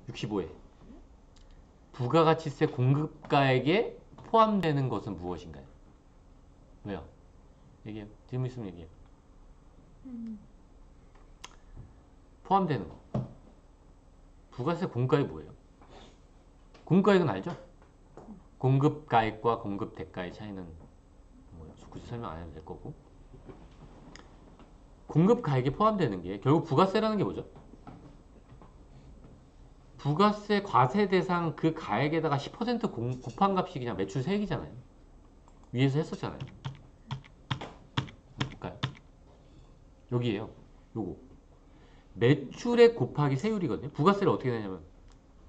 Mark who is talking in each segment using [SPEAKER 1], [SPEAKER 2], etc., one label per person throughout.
[SPEAKER 1] 65회. 부가가치세 공급가액에 포함되는 것은 무엇인가요? 왜요? 얘기해요. 질문 있으면 얘기해요. 포함되는 거. 부가세 공급가액 뭐예요? 공급가액은 알죠? 공급가액과 공급대가의 차이는 뭐예요? 굳이 설명 안 해도 될 거고. 공급가액에 포함되는 게 결국 부가세라는 게 뭐죠? 부가세 과세 대상 그 가액에다가 10% 곱한 값이 그냥 매출 세액이잖아요. 위에서 했었잖아요. 볼까요? 여기에요. 요거. 매출액 곱하기 세율이거든요. 부가세를 어떻게 내냐면,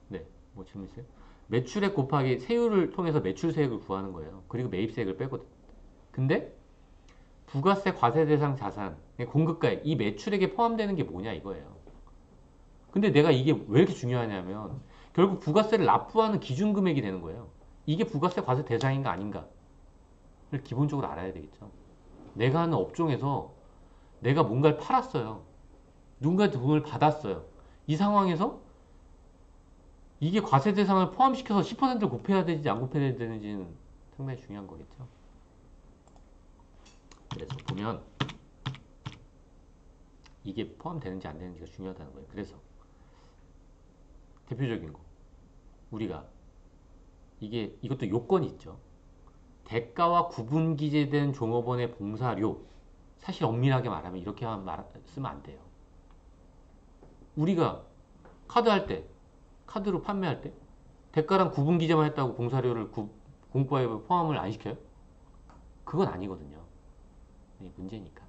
[SPEAKER 1] 네, 뭐 질문 있어요? 매출액 곱하기 세율을 통해서 매출세액을 구하는 거예요. 그리고 매입세액을 빼거든. 근데 부가세 과세 대상 자산, 공급가액, 이 매출액에 포함되는 게 뭐냐 이거예요. 근데 내가 이게 왜 이렇게 중요하냐면 결국 부가세를 납부하는 기준 금액이 되는 거예요. 이게 부가세 과세 대상인가 아닌가를 기본적으로 알아야 되겠죠. 내가 하는 업종에서 내가 뭔가를 팔았어요. 누군가한테 돈을 받았어요. 이 상황에서 이게 과세 대상을 포함시켜서 10%를 곱해야 되는지 안 곱해야 되는지는 상당히 중요한 거겠죠. 그래서 보면 이게 포함되는지 안 되는지가 중요하다는 거예요. 그래서 대표적인 거 우리가 이것도 요건이 있죠. 대가와 구분 기재된 종업원의 봉사료. 사실 엄밀하게 말하면 이렇게만 쓰면 안 돼요. 우리가 카드 할 때, 카드로 판매할 때 대가랑 구분 기재만 했다고 봉사료를 공과에 포함을 안 시켜요? 그건 아니거든요. 이게 문제니까.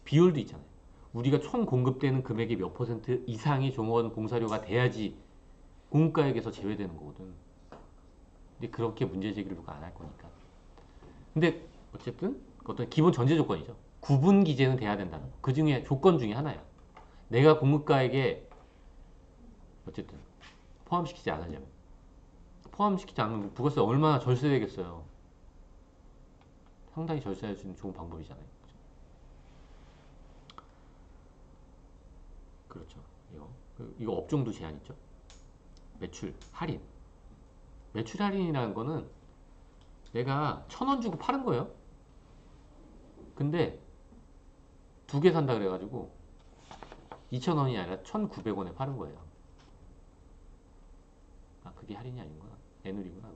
[SPEAKER 1] 비율도 있잖아요. 우리가 총 공급되는 금액의 몇 퍼센트 이상이 종업원 봉사료가 돼야지 공가액에서 제외되는 거거든. 근데 그렇게 문제 제기를 누가 안 할 거니까. 근데 어쨌든 어떤 기본 전제 조건이죠. 구분 기재는 돼야 된다는 거. 그 중에 조건 중에 하나야. 내가 공급가액에 어쨌든 포함시키지 않으려면. 포함시키지 않으면 부가세 얼마나 절세되겠어요. 상당히 절세할 수 있는 좋은 방법이잖아요. 그렇죠. 이거 업종도 제한 있죠. 매출 할인. 매출 할인이라는 거는 내가 1,000원 주고 파는 거예요. 근데 두 개 산다 그래가지고 2,000원이 아니라 1,900원에 파는 거예요. 아, 그게 할인이 아닌구나. 애누리구나.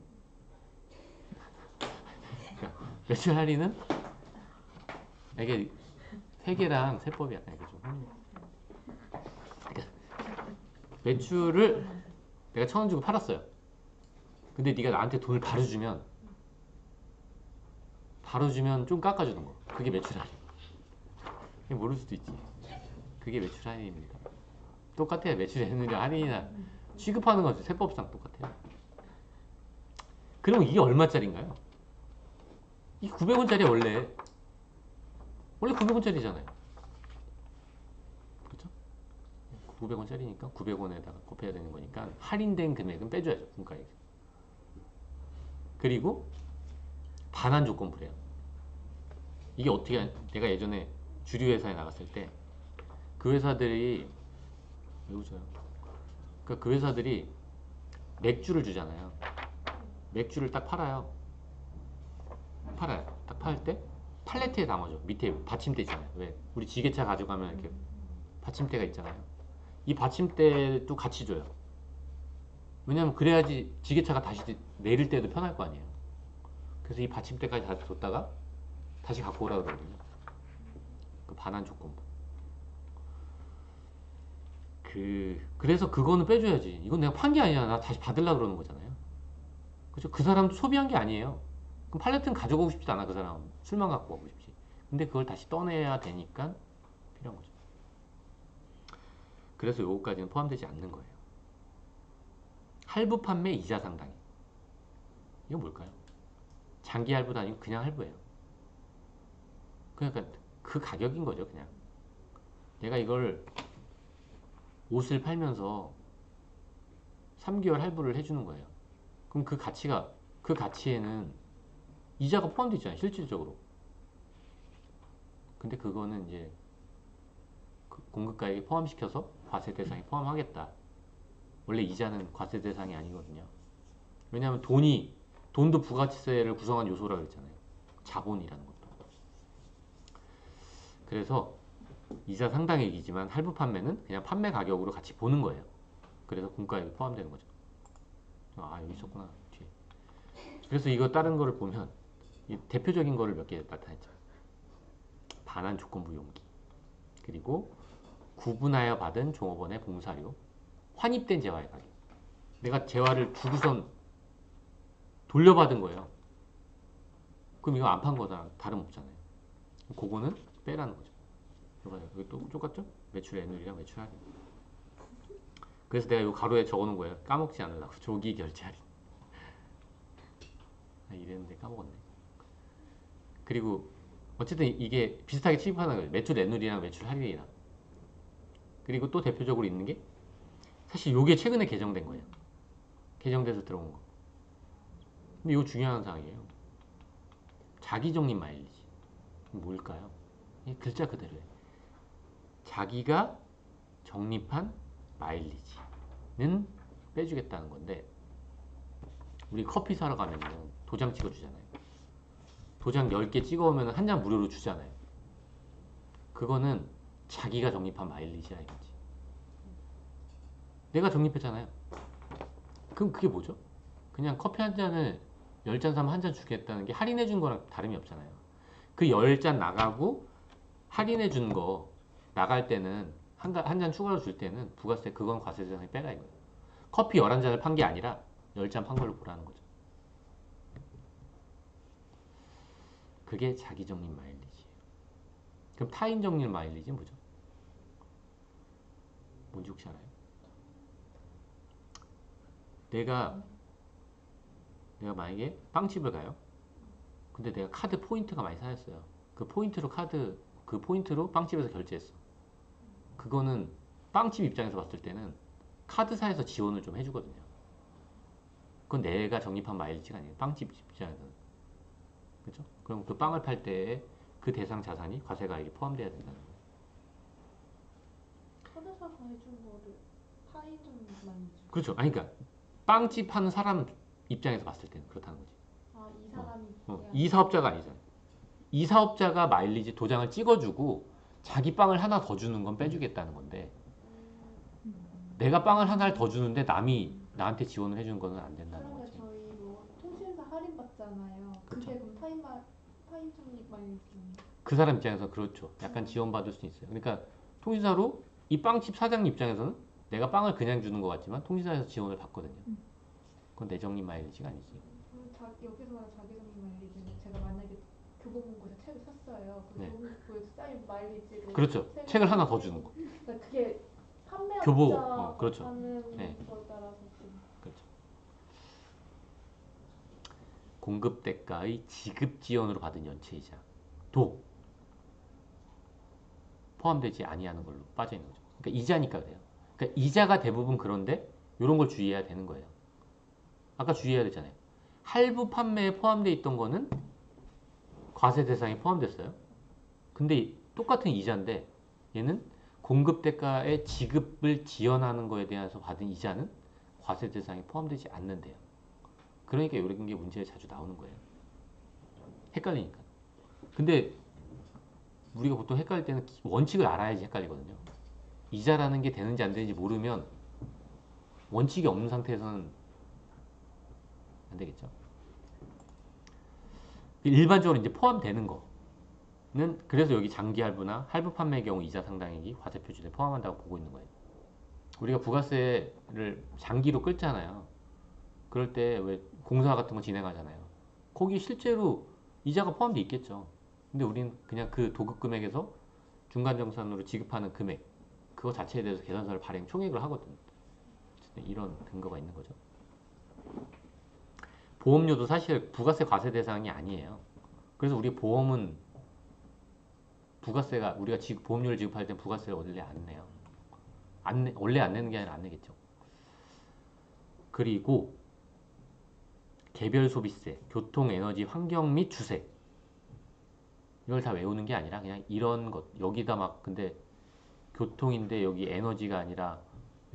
[SPEAKER 1] 그러니까 매출 할인은 이게 회계랑 세법이 약간 이게 좀 그러니까 매출을 내가 1,000원 주고 팔았어요. 근데 네가 나한테 돈을 바로 주면 좀 깎아주는 거. 그게 매출 할인. 모를 수도 있지. 그게 매출 할인입니다. 똑같아요. 매출 할인이나 취급하는 건 세법상 똑같아요. 그럼 이게 얼마짜리인가요? 이 900원짜리 원래 900원짜리잖아요. 그렇죠? 900원짜리니까 900원에다가 곱해야 되는 거니까 할인된 금액은 빼줘야죠. 분가액. 그리고 반환 조건부래요. 이게 어떻게 내가 예전에 주류 회사에 나갔을 때 그 회사들이 왜 웃어요? 그러니까 그 회사들이 맥주를 주잖아요. 맥주를 딱 팔아요. 딱 팔 때 팔레트에 담아줘. 밑에 받침대 있잖아요. 왜? 우리 지게차 가져가면 이렇게 받침대가 있잖아요. 이 받침대도 같이 줘요. 왜냐면 그래야지 지게차가 다시 내릴 때도 편할 거 아니에요. 그래서 이 받침대까지 다 줬다가 다시 갖고 오라 그러거든요. 그 반환 조건부. 그래서 그거는 빼줘야지. 이건 내가 판 게 아니야. 나 다시 받으려고 그러는 거잖아요. 그죠? 그 사람도 소비한 게 아니에요. 그럼 팔레트는 가져가고 싶지 않아, 그 사람. 술만 갖고 가고 싶지. 근데 그걸 다시 떠내야 되니까 필요한 거죠. 그래서 요거까지는 포함되지 않는 거예요. 할부 판매 이자 상당히. 이건 뭘까요? 장기 할부도 아니고 그냥 할부예요. 그러니까 그 가격인 거죠, 그냥. 내가 이걸 옷을 팔면서 3개월 할부를 해주는 거예요. 그럼 그 가치에는 이자가 포함되어 있잖아요, 실질적으로. 근데 그거는 이제 그 공급가액에 포함시켜서 과세 대상에 포함하겠다. 원래 이자는 과세 대상이 아니거든요. 왜냐하면 돈도 부가치세를 구성한 요소라고 했잖아요. 자본이라는 것도. 그래서 이자 상당액이지만 할부 판매는 그냥 판매 가격으로 같이 보는 거예요. 그래서 공가액이 포함되는 거죠. 아, 여기 있었구나. 뒤에. 그래서 이거 다른 거를 보면 이 대표적인 거를 몇 개 나타냈죠. 반환 조건부 용기, 그리고 구분하여 받은 종업원의 봉사료, 환입된 재화의 가격. 내가 재화를 주고선 돌려받은 거예요. 그럼 이거 안 판 거다. 다름없잖아요. 그거는 빼라는 거죠. 이거 여기 또 똑같죠? 매출 N율이랑 매출 할인. 그래서 내가 이 가로에 적어놓은 거예요. 까먹지 않으려고. 조기 결제 할인. 아, 이랬는데 까먹었네. 그리고 어쨌든 이게 비슷하게 취급하는 거예요. 매출 N율이랑 매출 할인이랑. 그리고 또 대표적으로 있는 게 사실 이게 최근에 개정된 거예요. 개정돼서 들어온 거. 근데 이거 중요한 사항이에요. 자기적립 마일리지. 뭘까요? 이 글자 그대로예요. 자기가 적립한 마일리지는 빼주겠다는 건데, 우리 커피 사러 가면 도장 찍어주잖아요. 도장 10개 찍어오면 한 잔 무료로 주잖아요. 그거는 자기가 적립한 마일리지야 이거지. 내가 적립했잖아요. 그럼 그게 뭐죠? 그냥 커피 한 잔을 10잔 사면 한 잔 주겠다는 게 할인해 준 거랑 다름이 없잖아요. 그 10잔 나가고 할인해 준 거 나갈 때는 한 잔 추가로 줄 때는 부가세 그건 과세 대상에 빼라 이거예요. 커피 11잔을 판 게 아니라 10잔 판 걸로 보라는 거죠. 그게 자기 적립 마일리지예요. 그럼 타인 적립 마일리지는 뭐죠? 뭔지 혹시 알아요? 내가 만약에 빵집을 가요. 근데 내가 카드 포인트가 많이 쌓였어요. 그 포인트로 빵집에서 결제했어. 그거는 빵집 입장에서 봤을 때는 카드사에서 지원을 좀 해주거든요. 그건 내가 적립한 마일리지가 아니에요. 빵집 입장에서는. 그렇죠? 그럼 그 빵을 팔 때 그 대상 자산이 과세가액에 포함돼야 된다는 거예요.
[SPEAKER 2] 카드사가 해준 거를 타인적인 마일리지.
[SPEAKER 1] 그렇죠. 아니 그러니까 빵집 하는 사람 입장에서 봤을 때는 그렇다는 거지.
[SPEAKER 2] 아, 이 사람이
[SPEAKER 1] 이 사업자가 아니잖아요. 이 사업자가 마일리지 도장을 찍어주고 자기 빵을 하나 더 주는 건 빼주겠다는 건데, 내가 빵을 하나를 더 주는데 남이 나한테 지원을 해주는 거는 안 된다는
[SPEAKER 2] 그러면
[SPEAKER 1] 거지.
[SPEAKER 2] 저희 뭐 통신사 할인 받잖아요.
[SPEAKER 1] 그쵸.
[SPEAKER 2] 그게 그럼 타인 적립 마일리지.
[SPEAKER 1] 그 사람 입장에서 그렇죠. 약간 지원받을 수 있어요. 그러니까 통신사로 이 빵집 사장 입장에서는 내가 빵을 그냥 주는 것 같지만 통신사에서 지원을 받거든요. 그건 내 적립 마일리지가 아니지.
[SPEAKER 2] 여기서 말하는 자기 적립 마일리지는 제가 만약에 교보문고에서 책을 샀어요. 그
[SPEAKER 1] 네.
[SPEAKER 2] 교보문고에서 쌓인 마일리지를
[SPEAKER 1] 그렇죠. 책을 하나 더 주는 거.
[SPEAKER 2] 그러니까 그게
[SPEAKER 1] 교보,
[SPEAKER 2] 판매업자가
[SPEAKER 1] 그렇죠.
[SPEAKER 2] 하는
[SPEAKER 1] 네.
[SPEAKER 2] 거에 따라서 좀
[SPEAKER 1] 그렇죠. 공급 대가의 지급 지연으로 받은 연체이자도 포함되지 아니하는 걸로 빠져 있는 거죠. 그러니까 이자니까 그래요. 그러니까 이자가 대부분 그런데 이런 걸 주의해야 되는 거예요. 아까 주의해야 됐잖아요. 할부 판매에 포함되어 있던 거는 과세 대상에 포함됐어요. 근데 똑같은 이자인데 얘는 공급 대가의 지급을 지연하는 거에 대해서 받은 이자는 과세 대상에 포함되지 않는데요. 그러니까 이런 게 문제에 자주 나오는 거예요. 헷갈리니까. 근데 우리가 보통 헷갈릴 때는 원칙을 알아야지 헷갈리거든요. 이자라는 게 되는지 안 되는지 모르면 원칙이 없는 상태에서는 안 되겠죠. 일반적으로 이제 포함되는 거는 그래서 여기 장기 할부나 할부 판매의 경우 이자 상당액이 과세 표준에 포함한다고 보고 있는 거예요. 우리가 부가세를 장기로 끌잖아요. 그럴 때 왜 공사 같은 거 진행하잖아요. 거기 실제로 이자가 포함되어 있겠죠. 근데 우린 그냥 그 도급 금액에서 중간정산으로 지급하는 금액 그거 자체에 대해서 계산서를 발행 총액을 하거든. 이런 근거가 있는 거죠. 보험료도 사실 부가세 과세 대상이 아니에요. 그래서 우리 보험은 부가세가 우리가 보험료를 지급할 때 부가세를 원래 안 내요. 원래 안 내는 게 아니라 안 내겠죠. 그리고 개별 소비세, 교통, 에너지, 환경 및 주세 이걸 다 외우는 게 아니라 그냥 이런 것 여기다 막 근데 교통인데 여기 에너지가 아니라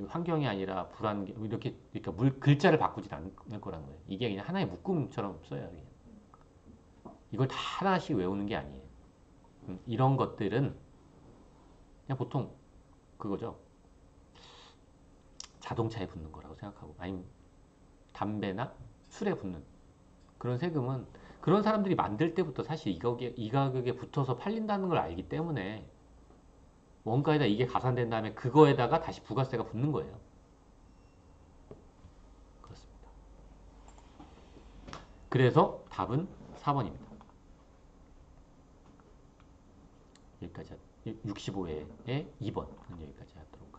[SPEAKER 1] 환경이 아니라 불안경 이렇게 그러니까 글자를 바꾸진 않을 거라는 거예요. 이게 그냥 하나의 묶음처럼 써요. 그냥. 이걸 다 하나씩 외우는 게 아니에요. 이런 것들은 그냥 보통 그거죠. 자동차에 붙는 거라고 생각하고 아니면 담배나 술에 붙는 그런 세금은 그런 사람들이 만들 때부터 사실 이 가격에 붙어서 팔린다는 걸 알기 때문에 원가에다 이게 가산된 다음에 그거에다가 다시 부가세가 붙는 거예요. 그렇습니다. 그래서 답은 4번입니다. 여기까지 65회에 2번 여기까지 하도록